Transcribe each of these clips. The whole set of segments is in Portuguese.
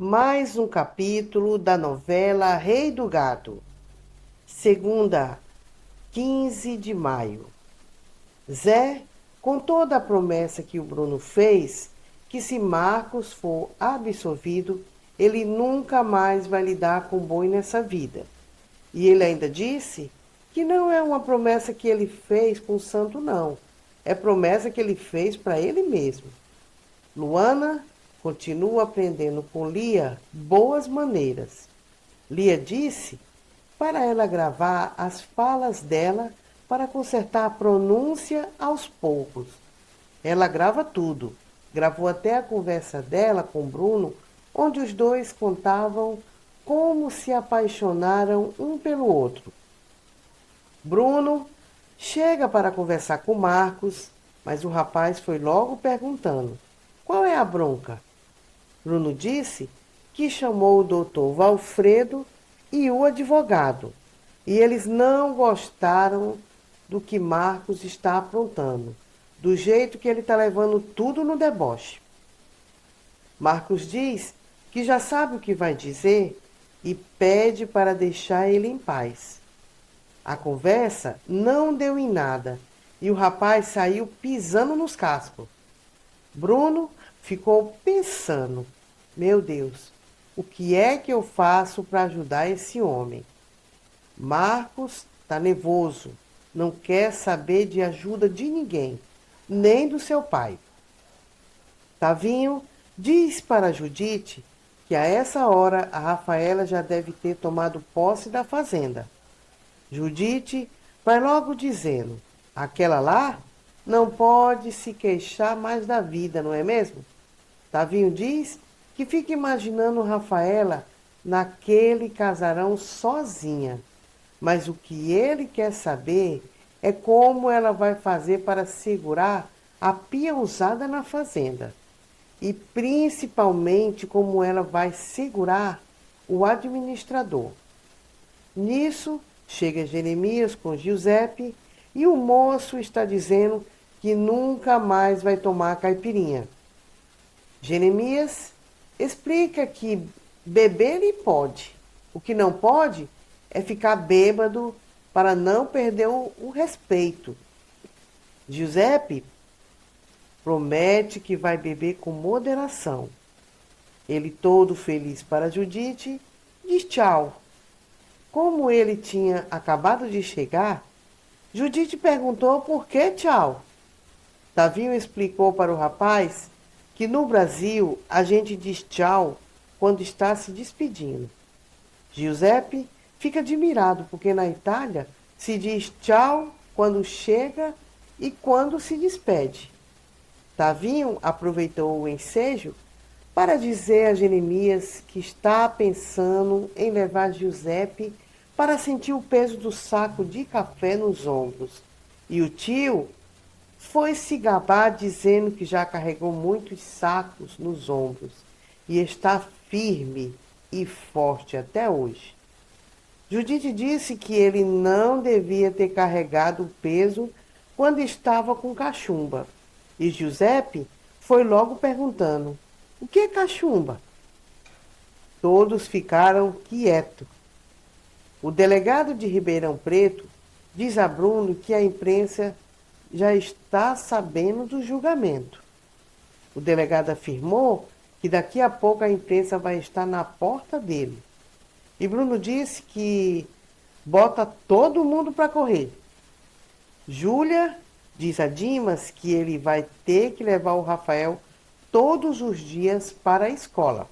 Mais um capítulo da novela Rei do Gado. Segunda, 15 de maio. Zé contou da promessa que o Bruno fez, que se Marcos for absolvido, ele nunca mais vai lidar com boi nessa vida. E ele ainda disse que não é uma promessa que ele fez com o santo, não. É promessa que ele fez para ele mesmo. Luana continua aprendendo com Lia boas maneiras. Lia disse para ela gravar as falas dela para consertar a pronúncia aos poucos. Ela grava tudo. Gravou até a conversa dela com Bruno, onde os dois contavam como se apaixonaram um pelo outro. Bruno chega para conversar com Marcos, mas o rapaz foi logo perguntando: qual é a bronca? Bruno disse que chamou o doutor Valfredo e o advogado, e eles não gostaram do que Marcos está aprontando, do jeito que ele está levando tudo no deboche. Marcos diz que já sabe o que vai dizer e pede para deixar ele em paz. A conversa não deu em nada e o rapaz saiu pisando nos cascos. Bruno ficou pensando: meu Deus, o que é que eu faço para ajudar esse homem? Marcos está nervoso, não quer saber de ajuda de ninguém, nem do seu pai. Tavinho diz para Judite que a essa hora a Rafaela já deve ter tomado posse da fazenda. Judite vai logo dizendo: aquela lá não pode se queixar mais da vida, não é mesmo? Tavinho diz que fica imaginando Rafaela naquele casarão sozinha. Mas o que ele quer saber é como ela vai fazer para segurar a peãozada na fazenda. E principalmente como ela vai segurar o administrador. Nisso, chega Jeremias com Giuseppe e o moço está dizendo que nunca mais vai tomar caipirinha. Jeremias explica que beber ele pode. O que não pode é ficar bêbado para não perder o respeito. Giuseppe promete que vai beber com moderação. Ele, todo feliz para Judite, diz tchau. Como ele tinha acabado de chegar, Judite perguntou por que tchau. Tavinho explicou para o rapaz que no Brasil a gente diz tchau quando está se despedindo. Giuseppe fica admirado porque na Itália se diz tchau quando chega e quando se despede. Tavinho aproveitou o ensejo para dizer a Jeremias que está pensando em levar Giuseppe para sentir o peso do saco de café nos ombros. E o tio foi se gabar dizendo que já carregou muitos sacos nos ombros e está firme e forte até hoje. Judite disse que ele não devia ter carregado o peso quando estava com cachumba. E Giuseppe foi logo perguntando: o que é cachumba? Todos ficaram quietos. O delegado de Ribeirão Preto diz a Bruno que a imprensa já está sabendo do julgamento. O delegado afirmou que daqui a pouco a imprensa vai estar na porta dele. E Bruno disse que bota todo mundo para correr. Júlia diz a Dimas que ele vai ter que levar o Rafael todos os dias para a escola.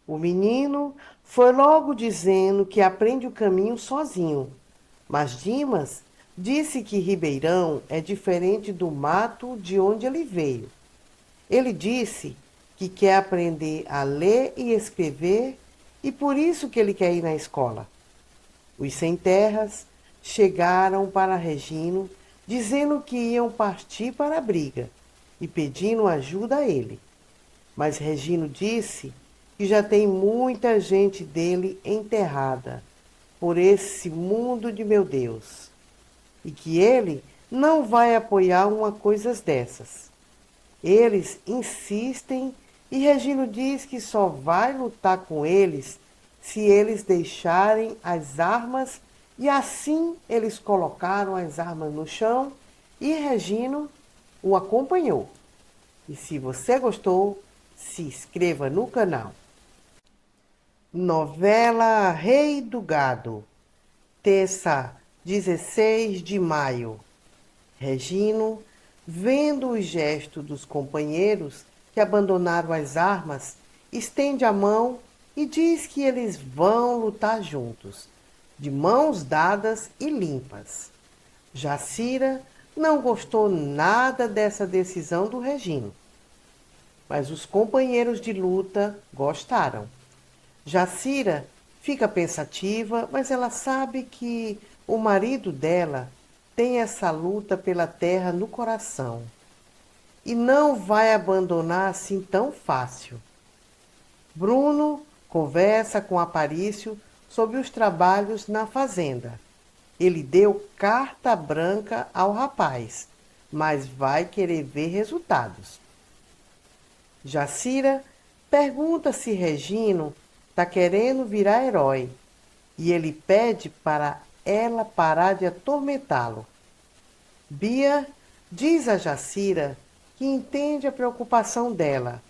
O menino foi logo dizendo que aprende o caminho sozinho, mas Dimas disse que Ribeirão é diferente do mato de onde ele veio. Ele disse que quer aprender a ler e escrever e por isso que ele quer ir na escola. Os sem-terras chegaram para Regino dizendo que iam partir para a briga e pedindo ajuda a ele. Mas Regino disse que já tem muita gente dele enterrada por esse mundo de meu Deus e que ele não vai apoiar uma coisa dessas. Eles insistem E Regino diz que só vai lutar com eles se eles deixarem as armas, e assim eles colocaram as armas no chão e Regino o acompanhou. E se você gostou, se inscreva no canal. Novela Rei do Gado, terça, 16 de maio. Regino, vendo o gesto dos companheiros que abandonaram as armas, estende a mão e diz que eles vão lutar juntos, de mãos dadas e limpas. Jacira não gostou nada dessa decisão do Regino, mas os companheiros de luta gostaram. Jacira fica pensativa, mas ela sabe que o marido dela tem essa luta pela terra no coração e não vai abandonar assim tão fácil. Bruno conversa com Aparício sobre os trabalhos na fazenda. Ele deu carta branca ao rapaz, mas vai querer ver resultados. Jacira pergunta se Regino está querendo virar herói e ele pede para ela parar de atormentá-lo. Bia diz a Jacira que entende a preocupação dela,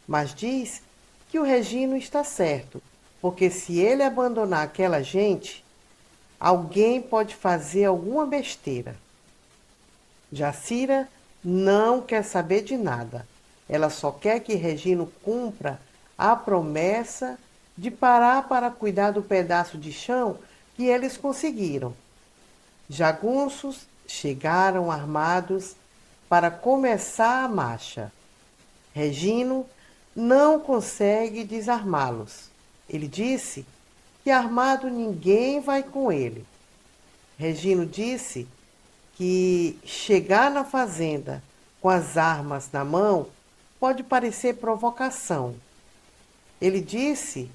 mas diz que o Regino está certo, porque se ele abandonar aquela gente, alguém pode fazer alguma besteira. Jacira não quer saber de nada. Ela só quer que Regino cumpra a promessa de parar para cuidar do pedaço de chão que eles conseguiram. Jagunços chegaram armados para começar a marcha. Regino não consegue desarmá-los. Ele disse que armado ninguém vai com ele. Regino disse que chegar na fazenda com as armas na mão pode parecer provocação. Ele disse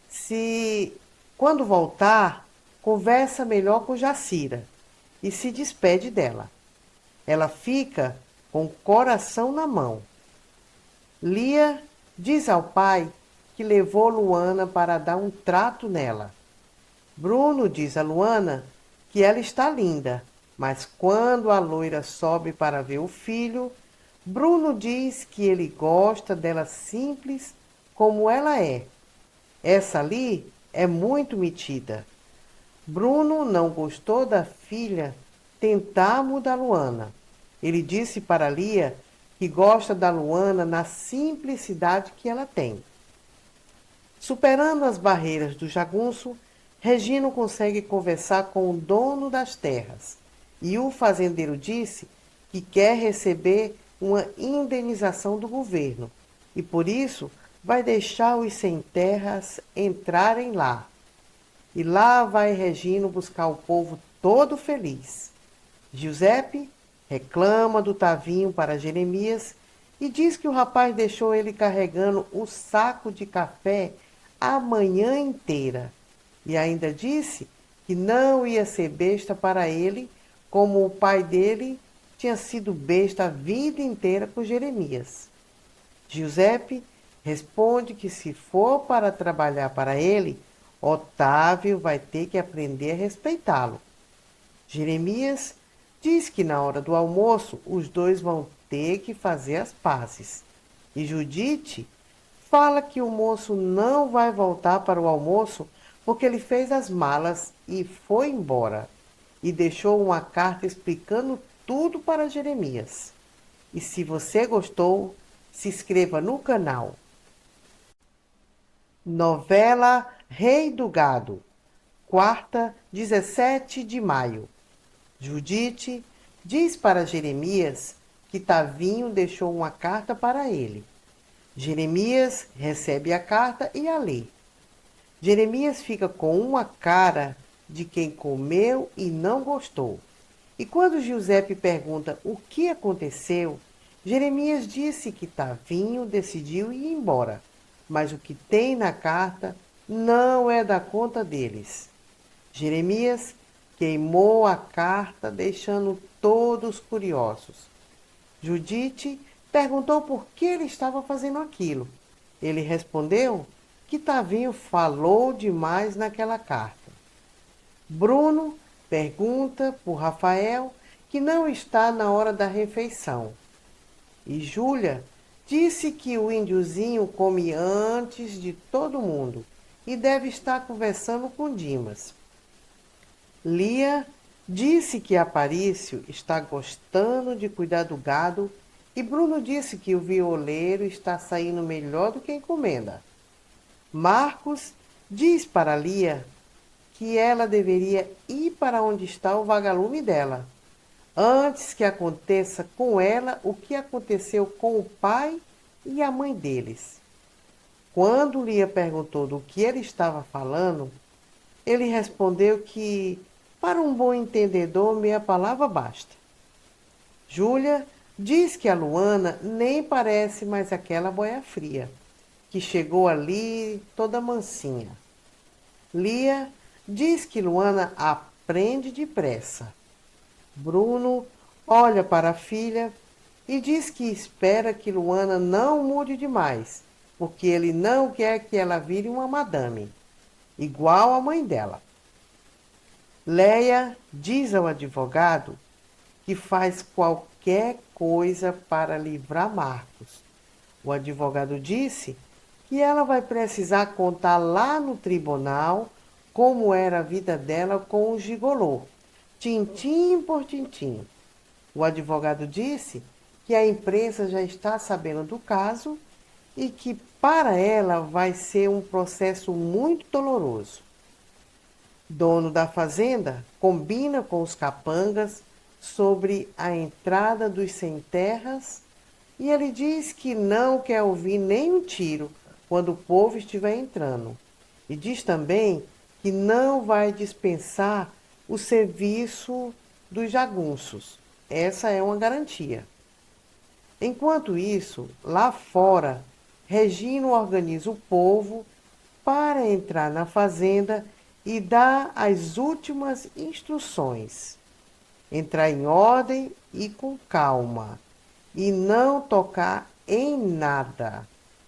se, quando voltar, conversa melhor com Jacira e se despede dela. Ela fica com o coração na mão. Lia diz ao pai que levou Luana para dar um trato nela. Bruno diz a Luana que ela está linda, mas quando a loira sobe para ver o filho, Bruno diz que ele gosta dela simples como ela é. Essa ali é muito metida. Bruno não gostou da filha tentar mudar Luana. Ele disse para Lia que gosta da Luana na simplicidade que ela tem. Superando as barreiras do jagunço, Regino consegue conversar com o dono das terras. E o fazendeiro disse que quer receber uma indenização do governo e por isso vai deixar os sem terras entrarem lá. E lá vai Regino buscar o povo todo feliz. Giuseppe reclama do Tavinho para Jeremias e diz que o rapaz deixou ele carregando o saco de café a manhã inteira. E ainda disse que não ia ser besta para ele, como o pai dele tinha sido besta a vida inteira com Jeremias. Giuseppe responde que se for para trabalhar para ele, Otávio vai ter que aprender a respeitá-lo. Jeremias diz que na hora do almoço os dois vão ter que fazer as pazes. E Judite fala que o moço não vai voltar para o almoço porque ele fez as malas e foi embora. E deixou uma carta explicando tudo para Jeremias. E se você gostou, se inscreva no canal. Novela Rei do Gado, quarta, 17 de maio. Judite diz para Jeremias que Tavinho deixou uma carta para ele. Jeremias recebe a carta e a lê. Jeremias fica com uma cara de quem comeu e não gostou. E quando Giuseppe pergunta o que aconteceu, Jeremias disse que Tavinho decidiu ir embora, mas o que tem na carta não é da conta deles. Jeremias queimou a carta, deixando todos curiosos. Judite perguntou por que ele estava fazendo aquilo. Ele respondeu que Tavinho falou demais naquela carta. Bruno pergunta por Rafael que não está na hora da refeição. E Júlia disse que o índiozinho come antes de todo mundo e deve estar conversando com Dimas. Lia disse que Aparício está gostando de cuidar do gado e Bruno disse que o violeiro está saindo melhor do que a encomenda. Marcos diz para Lia que ela deveria ir para onde está o vagalume dela, antes que aconteça com ela o que aconteceu com o pai e a mãe deles. Quando Lia perguntou do que ele estava falando, ele respondeu que, para um bom entendedor, meia palavra basta. Júlia diz que a Luana nem parece mais aquela boia fria, que chegou ali toda mansinha. Lia diz que Luana aprende depressa. Bruno olha para a filha e diz que espera que Luana não mude demais, porque ele não quer que ela vire uma madame, igual a mãe dela. Leia diz ao advogado que faz qualquer coisa para livrar Marcos. O advogado disse que ela vai precisar contar lá no tribunal como era a vida dela com o gigolô, tintim por tintim. O advogado disse que a imprensa já está sabendo do caso e que para ela vai ser um processo muito doloroso. Dono da fazenda combina com os capangas sobre a entrada dos sem-terras e ele diz que não quer ouvir nem um tiro quando o povo estiver entrando. E diz também que não vai dispensar o serviço dos jagunços. Essa é uma garantia. Enquanto isso, lá fora, Regino organiza o povo para entrar na fazenda e dar as últimas instruções. Entrar em ordem e com calma, e não tocar em nada,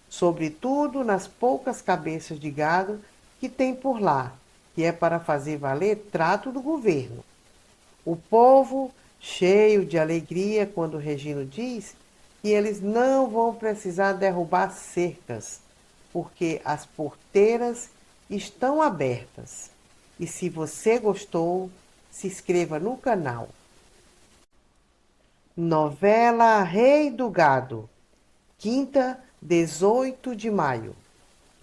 sobretudo nas poucas cabeças de gado que tem por lá, que é para fazer valer trato do governo. O povo, cheio de alegria quando Regino diz que eles não vão precisar derrubar cercas, porque as porteiras estão abertas. E se você gostou, se inscreva no canal. Novela Rei do Gado, quinta, 18 de maio.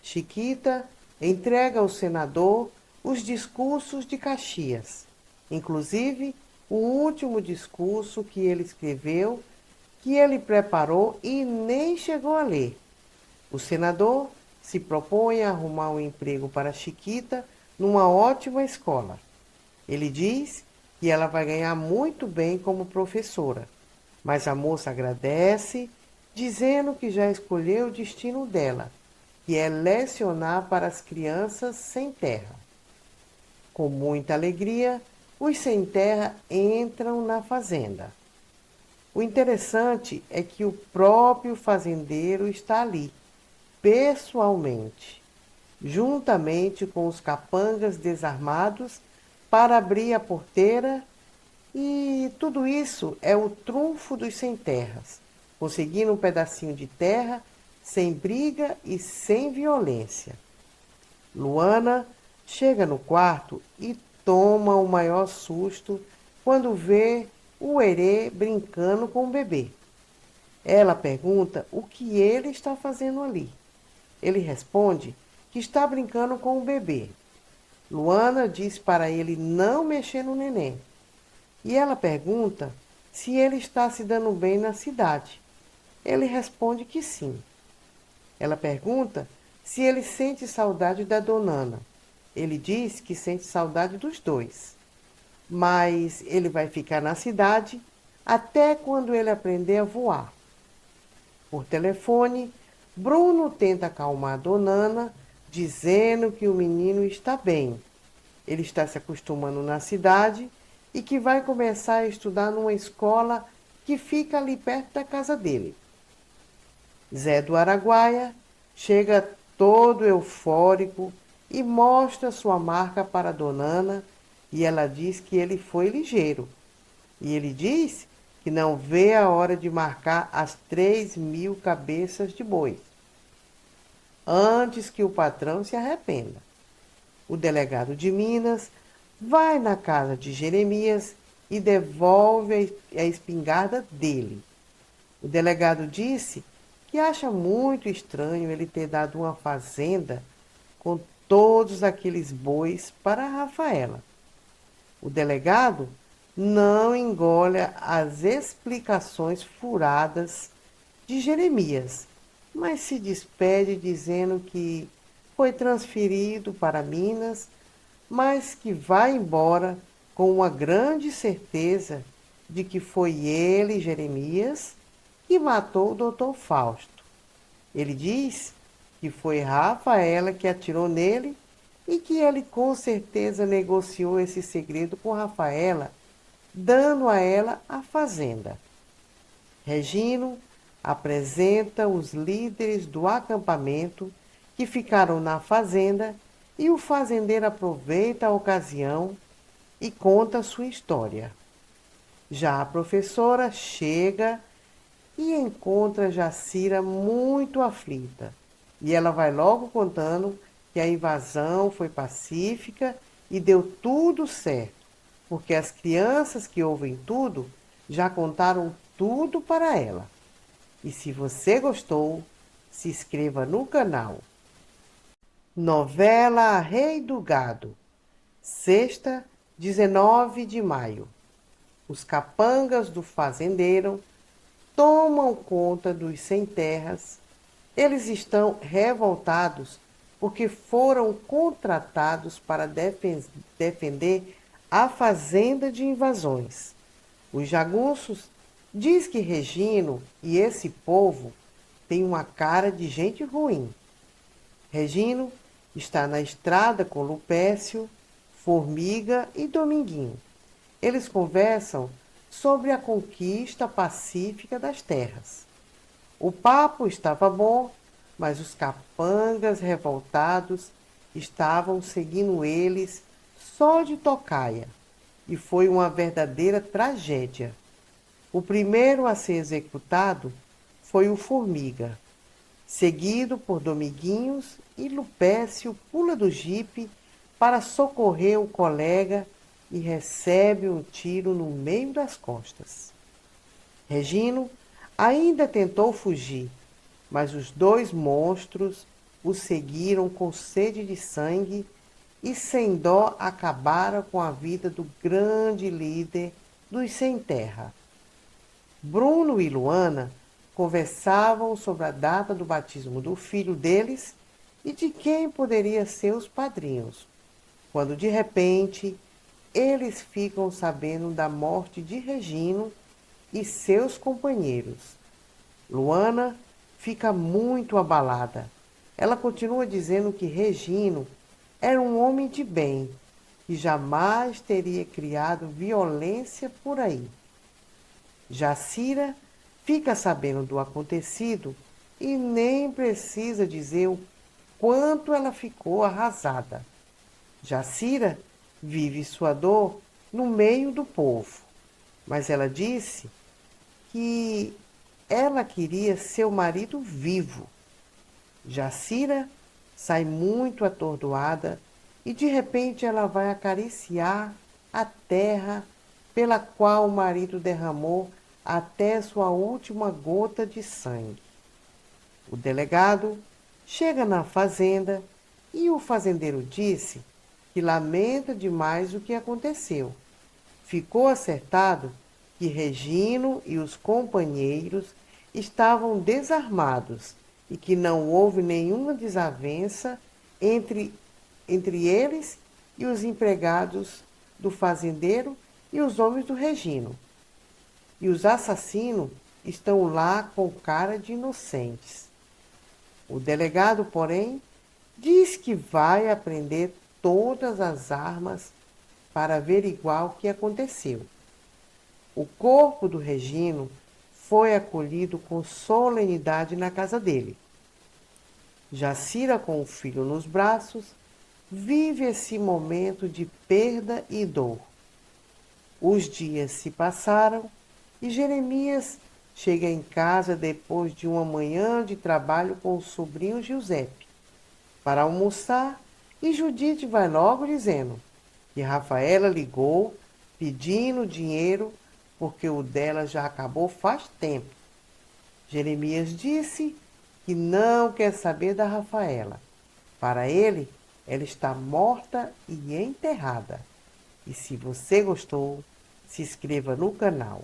Chiquita entrega ao senador os discursos de Caxias, inclusive o último discurso que ele escreveu, que ele preparou e nem chegou a ler. O senador se propõe a arrumar um emprego para Chiquita numa ótima escola. Ele diz que ela vai ganhar muito bem como professora, mas a moça agradece, dizendo que já escolheu o destino dela, que é lecionar para as crianças sem terra. Com muita alegria, os sem terra entram na fazenda. O interessante é que o próprio fazendeiro está ali, pessoalmente, juntamente com os capangas desarmados para abrir a porteira, e tudo isso é o trunfo dos sem terras, conseguindo um pedacinho de terra sem briga e sem violência. Luana chega no quarto e toma o maior susto quando vê o Herê brincando com o bebê. Ela pergunta o que ele está fazendo ali. Ele responde que está brincando com o bebê. Luana diz para ele não mexer no neném. E ela pergunta se ele está se dando bem na cidade. Ele responde que sim. Ela pergunta se ele sente saudade da Donana. Ele diz que sente saudade dos dois. Mas ele vai ficar na cidade até quando ele aprender a voar. Por telefone, Bruno tenta acalmar a Donana, dizendo que o menino está bem. Ele está se acostumando na cidade e que vai começar a estudar numa escola que fica ali perto da casa dele. Zé do Araguaia chega todo eufórico e mostra sua marca para a dona Ana, e ela diz que ele foi ligeiro. E ele diz que não vê a hora de marcar as 3.000 cabeças de boi, antes que o patrão se arrependa. O delegado de Minas vai na casa de Jeremias e devolve a espingarda dele. O delegado disse que acha muito estranho ele ter dado uma fazenda com todos aqueles bois para a Rafaela. O delegado não engole as explicações furadas de Jeremias, mas se despede dizendo que foi transferido para Minas, mas que vai embora com uma grande certeza de que foi ele, Jeremias, que matou o doutor Fausto. Ele diz que foi Rafaela que atirou nele e que ele com certeza negociou esse segredo com Rafaela, dando a ela a fazenda. Regino apresenta os líderes do acampamento que ficaram na fazenda e o fazendeiro aproveita a ocasião e conta sua história. Já a professora chega e encontra Jacira muito aflita. E ela vai logo contando que a invasão foi pacífica e deu tudo certo, porque as crianças que ouvem tudo já contaram tudo para ela. E se você gostou, se inscreva no canal. Novela Rei do Gado, sexta, 19 de maio. Os capangas do fazendeiro tomam conta dos sem-terras. Eles estão revoltados porque foram contratados para defender a fazenda de invasões. Os jagunços diz que Regino e esse povo têm uma cara de gente ruim. Regino está na estrada com Lupécio, Formiga e Dominguinho. Eles conversam sobre a conquista pacífica das terras. O papo estava bom, mas os capangas revoltados estavam seguindo eles só de tocaia, e foi uma verdadeira tragédia. O primeiro a ser executado foi o Formiga, seguido por Dominguinhos, e Lupécio pula do jipe para socorrer o colega e recebe um tiro no meio das costas. Regino ainda tentou fugir, mas os dois monstros o seguiram com sede de sangue e sem dó acabaram com a vida do grande líder dos sem-terra. Bruno e Luana conversavam sobre a data do batismo do filho deles e de quem poderia ser os padrinhos, quando de repente eles ficam sabendo da morte de Regino e seus companheiros. Luana fica muito abalada. Ela continua dizendo que Regino era um homem de bem e jamais teria criado violência por aí. Jacira fica sabendo do acontecido e nem precisa dizer o quanto ela ficou arrasada. Jacira vive sua dor no meio do povo, mas ela disse que ela queria seu marido vivo. Jacira sai muito atordoada e de repente ela vai acariciar a terra pela qual o marido derramou até sua última gota de sangue. O delegado chega na fazenda e o fazendeiro disse que lamenta demais o que aconteceu. Ficou acertado que Regino e os companheiros estavam desarmados e que não houve nenhuma desavença entre eles e os empregados do fazendeiro e os homens do Regino. E os assassinos estão lá com cara de inocentes. O delegado, porém, diz que vai apreender todas as armas para averiguar o que aconteceu. O corpo do Regino foi acolhido com solenidade na casa dele. Jacira, com o filho nos braços, vive esse momento de perda e dor. Os dias se passaram e Jeremias chega em casa depois de uma manhã de trabalho com o sobrinho Giuseppe para almoçar, e Judite vai logo dizendo que Rafaela ligou pedindo dinheiro porque o dela já acabou faz tempo. Jeremias disse que não quer saber da Rafaela. Para ele, ela está morta e enterrada. E se você gostou, se inscreva no canal.